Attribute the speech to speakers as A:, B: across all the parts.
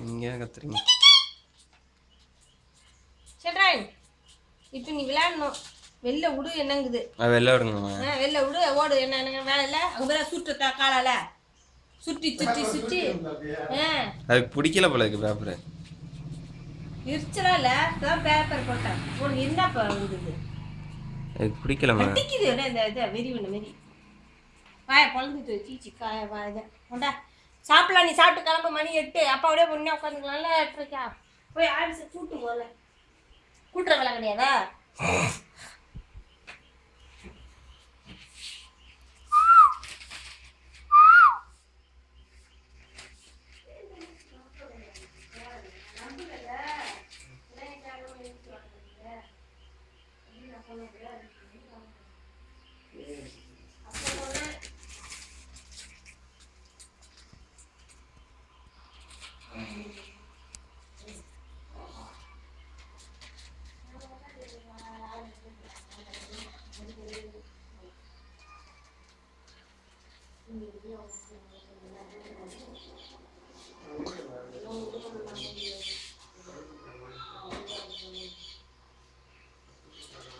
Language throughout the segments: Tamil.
A: இங்கே கத்துறீங்க.
B: சரி இப்போ நீ விளையாடணும். வெளில விடு என்னங்குது.
A: வெளில விடுங்க.
B: வெளில விடு ஓடு என்ன வேலை இல்லை. அங்கே போய் சுட்டுட்டா காலால சுற்றி சுற்றி சுற்றி.
A: அதுக்கு பிடிக்கல போல இருக்கு பேப்பரு.
B: எரிச்சலா இல்லை பேப்பர் போட்டேன். உனக்கு என்னப்பா இருந்தது?
A: அதுக்கு பிடிக்கல
B: அடிக்குது இந்த இதை வெறி ஒன்று வெறி வாயை குழந்துட்டு சீச்சி காய வா இதை கொண்டா சாப்பிடலாம். நீ சாப்பிட்டு கிளம்பு. மணி 8. அப்பாவோடய பொண்ணே உட்காந்துக்கலாம்ல. 8:30 போய் ஆஃபீஸை கூட்டு போகல. கூட்டுற வேலை கிடையாதா?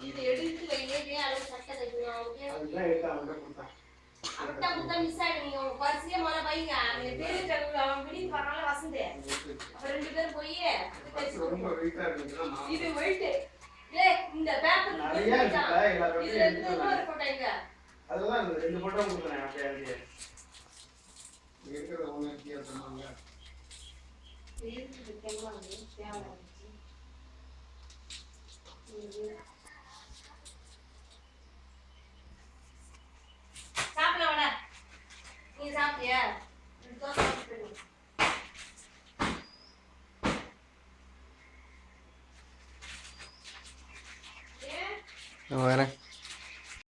B: இது எடுத்து வையே அளவு சட்டை தைக்கணும். அவட்டா முட்டா மிஸ் ஆயிடுங்க. உங்க பர்சியே முதல்ல வைங்க. அந்த பேரு அவன் விடிந்து வரனால வசந்து அப்ப 2 பேரும் போய் இது வெயிட் இந்த பேப்பர் நிறைய இருக்குல. இதுல இன்னொரு போட்டோ எங்க அதெல்லாம் 2 போட்டோ கொடுத்தேன். அப்படியே இருக்கிறத ஒண்ணு கிளியர் பண்ணாங்க. இது கேள்வாங்க தேவை சாப்பிடலாம். வாடா நீ சாப்பிட்டியா?
A: வரேன்.